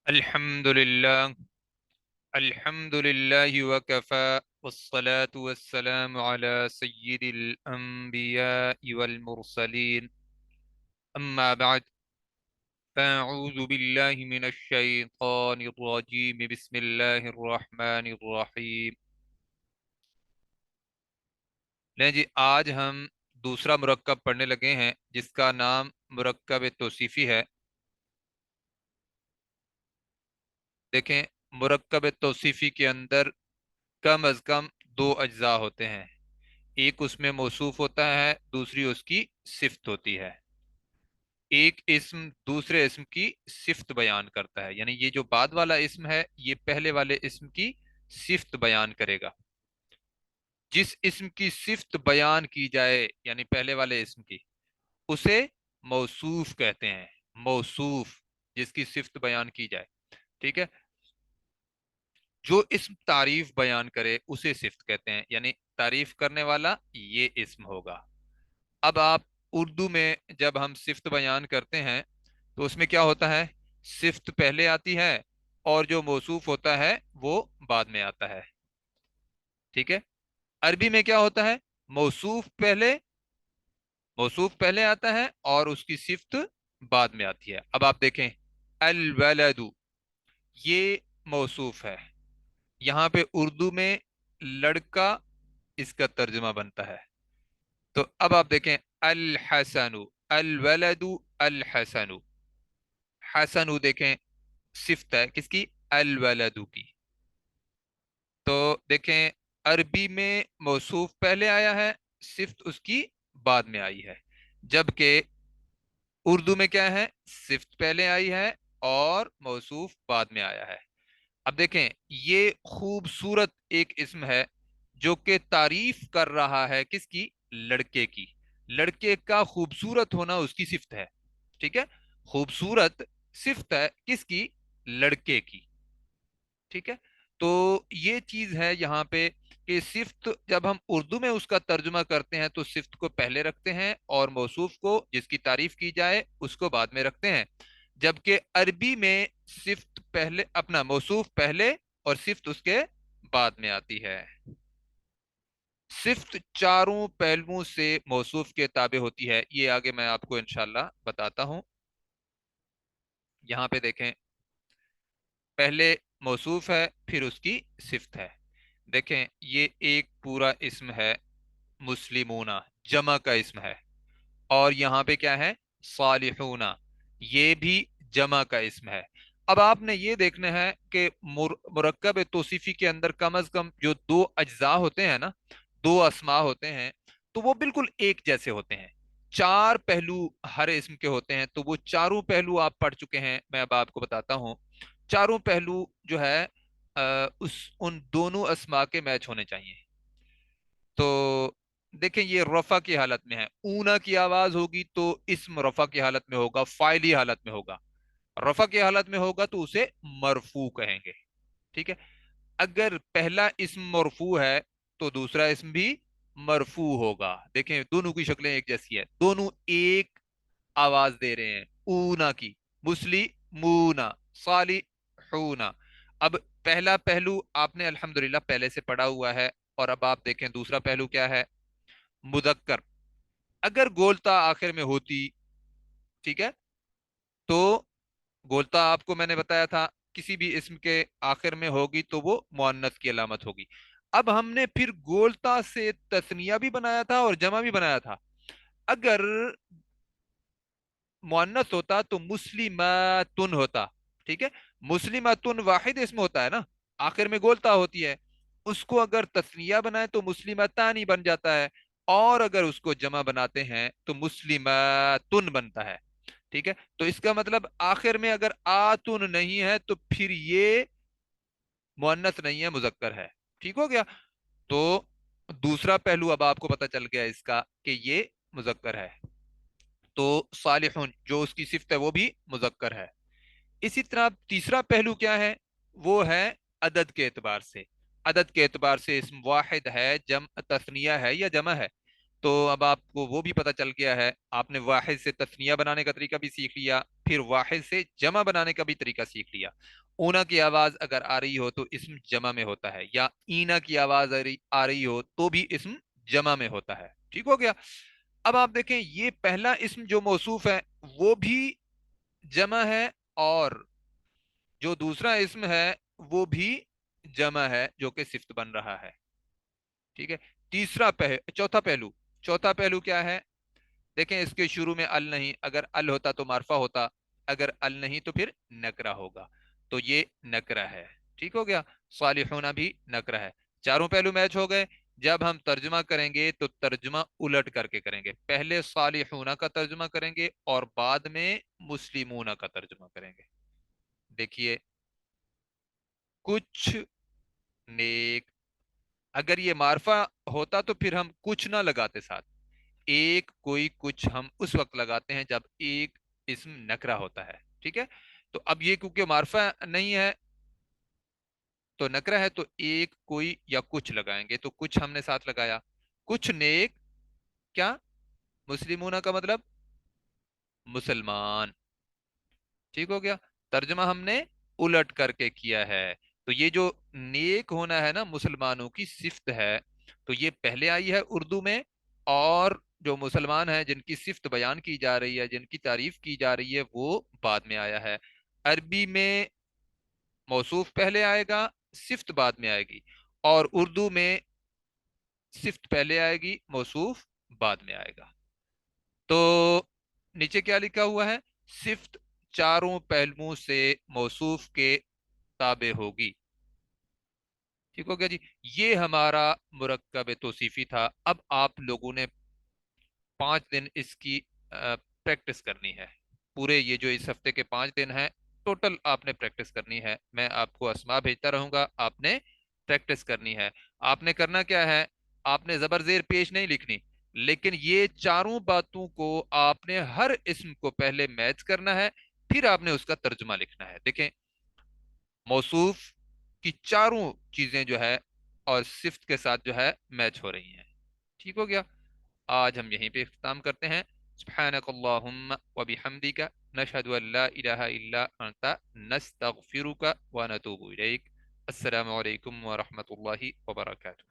الحمد لله وكفى والصلاة والسلام على سيد الأنبياء والمرسلين أما بعد فأعوذ بالله من الشيطان الرجيم بسم الله الرحمن الرحيم لیں جی آج ہم دوسرا مرکب پڑھنے لگے ہیں جس کا نام مرکب توصیفی ہے۔ دیکھیں، مرکب توصیفی کے اندر کم از کم دو اجزاء ہوتے ہیں، ایک اس میں موصوف ہوتا ہے، دوسری اس کی صفت ہوتی ہے۔ ایک اسم دوسرے اسم کی صفت بیان کرتا ہے، یعنی یہ جو بعد والا اسم ہے یہ پہلے والے اسم کی صفت بیان کرے گا۔ جس اسم کی صفت بیان کی جائے یعنی پہلے والے اسم کی، اسے موصوف کہتے ہیں۔ موصوف، جس کی صفت بیان کی جائے، ٹھیک ہے۔ جو اسم تعریف بیان کرے اسے صفت کہتے ہیں، یعنی تعریف کرنے والا یہ اسم ہوگا۔ اب آپ اردو میں جب ہم صفت بیان کرتے ہیں تو اس میں کیا ہوتا ہے؟ صفت پہلے آتی ہے اور جو موصوف ہوتا ہے وہ بعد میں آتا ہے، ٹھیک ہے۔ عربی میں کیا ہوتا ہے؟ موصوف پہلے آتا ہے اور اس کی صفت بعد میں آتی ہے۔ اب آپ دیکھیں، الولد یہ موصوف ہے، یہاں پہ اردو میں لڑکا اس کا ترجمہ بنتا ہے۔ تو اب آپ دیکھیں، الحسن، الولد الحسن، حسن دیکھیں صفت ہے کس کی؟ الولد کی۔ تو دیکھیں، عربی میں موصوف پہلے آیا ہے، صفت اس کی بعد میں آئی ہے، جبکہ اردو میں کیا ہے؟ صفت پہلے آئی ہے اور موصوف بعد میں آیا ہے۔ اب دیکھیں، یہ خوبصورت ایک اسم ہے جو کہ تعریف کر رہا ہے کس کی؟ لڑکے کی۔ لڑکے کا خوبصورت ہونا اس کی صفت ہے، ٹھیک ہے۔ خوبصورت صفت ہے کس کی؟ لڑکے کی، ٹھیک ہے۔ تو یہ چیز ہے یہاں پہ کہ صفت جب ہم اردو میں اس کا ترجمہ کرتے ہیں تو صفت کو پہلے رکھتے ہیں اور موصوف کو جس کی تعریف کی جائے اس کو بعد میں رکھتے ہیں، جبکہ عربی میں صفت پہلے، اپنا موصوف پہلے اور صفت اس کے بعد میں آتی ہے۔ صفت چاروں پہلوؤں سے موصوف کے تابع ہوتی ہے، یہ آگے میں آپ کو انشاءاللہ بتاتا ہوں۔ یہاں پہ دیکھیں، پہلے موصوف ہے پھر اس کی صفت ہے۔ دیکھیں، یہ ایک پورا اسم ہے، مسلمون جمع کا اسم ہے، اور یہاں پہ کیا ہے؟ صالحون، یہ بھی جمع کا اسم ہے۔ اب آپ نے یہ دیکھنا ہے کہ مرکب توصیفی کے اندر کم از کم جو دو اجزاء ہوتے ہیں نا، دو اسماء ہوتے ہیں، تو وہ بالکل ایک جیسے ہوتے ہیں۔ چار پہلو ہر اسم کے ہوتے ہیں، تو وہ چاروں پہلو آپ پڑھ چکے ہیں، میں اب آپ کو بتاتا ہوں۔ چاروں پہلو جو ہے ان دونوں اسماء کے میچ ہونے چاہیے۔ تو دیکھیں، یہ رفع کی حالت میں ہے، اونا کی آواز ہوگی تو اسم رفع کی حالت میں ہوگا، فاعلی حالت میں ہوگا۔ رفع کی حالت میں ہوگا تو اسے مرفوع کہیں گے، ٹھیک ہے۔ اگر پہلا اسم مرفوع ہے تو دوسرا اسم بھی مرفوع ہوگا۔ دیکھیں، دونوں کی شکلیں ایک جیسی ہے، دونوں ایک آواز دے رہے ہیں، اونا کی، مسلمونا، صالحونا۔ اب پہلا پہلو آپ نے الحمدللہ پہلے سے پڑھا ہوا ہے، اور اب آپ دیکھیں دوسرا پہلو کیا ہے؟ مذکر، اگر گولتا آخر میں ہوتی، ٹھیک ہے، تو گولتا آپ کو میں نے بتایا تھا کسی بھی اسم کے آخر میں ہوگی تو وہ مؤنث کی علامت ہوگی۔ اب ہم نے پھر گولتا سے تثنیہ بھی بنایا تھا اور جمع بھی بنایا تھا۔ اگر مؤنث ہوتا تو مسلماتن ہوتا، ٹھیک ہے۔ مسلماتن واحد اسم ہوتا ہے نا، آخر میں گولتا ہوتی ہے، اس کو اگر تثنیہ بنائے تو مسلمتان بن جاتا ہے، اور اگر اس کو جمع بناتے ہیں تو مسلماتن بنتا ہے، ٹھیک ہے۔ تو اس کا مطلب آخر میں اگر آتن نہیں ہے تو پھر یہ مؤنث نہیں ہے، مذکر ہے، ٹھیک ہو گیا۔ تو دوسرا پہلو اب آپ کو پتہ چل گیا اس کا کہ یہ مذکر ہے، تو صالحون جو اس کی صفت ہے وہ بھی مذکر ہے۔ اسی طرح تیسرا پہلو کیا ہے؟ وہ ہے عدد کے اعتبار سے۔ عدد کے اعتبار سے اسم واحد ہے، جمع تثنیہ ہے یا جمع ہے؟ تو اب آپ کو وہ بھی پتہ چل گیا ہے، آپ نے واحد سے تثنیہ بنانے کا طریقہ بھی سیکھ لیا، پھر واحد سے جمع بنانے کا بھی طریقہ سیکھ لیا۔ اونا کی آواز اگر آ رہی ہو تو اسم جمع میں ہوتا ہے، یا اینا کی آواز آ رہی ہو تو بھی اسم جمع میں ہوتا ہے، ٹھیک ہو گیا۔ اب آپ دیکھیں یہ پہلا اسم جو موصوف ہے وہ بھی جمع ہے، اور جو دوسرا اسم ہے وہ بھی جمع ہے جو کہ صفت بن رہا ہے، ٹھیک ہے۔ چوتھا پہلو کیا ہے؟ دیکھیں اس کے شروع میں ال نہیں، اگر ال ہوتا تو معرفہ ہوتا، اگر ال نہیں تو پھر نکرہ ہوگا، تو یہ نکرہ ہے، ٹھیک ہو گیا۔ صالحون بھی نکرہ ہے۔ چاروں پہلو میچ ہو گئے۔ جب ہم ترجمہ کریں گے تو ترجمہ الٹ کر کے کریں گے، پہلے صالحون کا ترجمہ کریں گے اور بعد میں مسلمون کا ترجمہ کریں گے۔ دیکھیے، کچھ نیک، اگر یہ معرفہ ہوتا تو پھر ہم کچھ نہ لگاتے ساتھ، ایک کوئی کچھ ہم اس وقت لگاتے ہیں جب ایک اسم نکرہ ہوتا ہے، ٹھیک ہے۔ تو اب یہ کیونکہ معرفہ نہیں ہے تو نکرہ ہے، تو ایک کوئی یا کچھ لگائیں گے، تو کچھ ہم نے ساتھ لگایا، کچھ نیک، کیا؟ مسلمون کا مطلب مسلمان، ٹھیک ہو گیا۔ ترجمہ ہم نے الٹ کر کے کیا ہے، تو یہ جو نیک ہونا ہے نا مسلمانوں کی صفت ہے، تو یہ پہلے آئی ہے اردو میں، اور جو مسلمان ہیں جن کی صفت بیان کی جا رہی ہے، جن کی تعریف کی جا رہی ہے، وہ بعد میں آیا ہے۔ عربی میں موصوف پہلے آئے گا، صفت بعد میں آئے گی، اور اردو میں صفت پہلے آئے گی، موصوف بعد میں آئے گا۔ تو نیچے کیا لکھا ہوا ہے؟ صفت چاروں پہلوؤں سے موصوف کے تابع ہوگی، ٹھیک ہو گیا جی۔ یہ ہمارا مرکب توصیفی تھا۔ اب آپ لوگوں نے 5 دن اس کی پریکٹس کرنی ہے، پورے یہ جو اس ہفتے کے 5 دن ہیں ٹوٹل آپ نے پریکٹس کرنی ہے۔ میں آپ کو اسماء بھیجتا رہوں گا، آپ نے پریکٹس کرنی ہے۔ آپ نے کرنا کیا ہے؟ آپ نے زبر زیر پیش نہیں لکھنی، لیکن یہ چاروں باتوں کو آپ نے ہر اسم کو پہلے میچ کرنا ہے، پھر آپ نے اس کا ترجمہ لکھنا ہے۔ دیکھیں، موصوف کی چاروں چیزیں جو ہے اور صفت کے ساتھ جو ہے میچ ہو رہی ہیں، ٹھیک ہو گیا۔ آج ہم یہیں پہ اختتام کرتے ہیں۔ سبحانک اللہم و بحمدک، نشہد ان لا الہ الا انت، نستغفرک و نتوب الیک۔ السلام علیکم ورحمۃ اللہ وبرکاتہ۔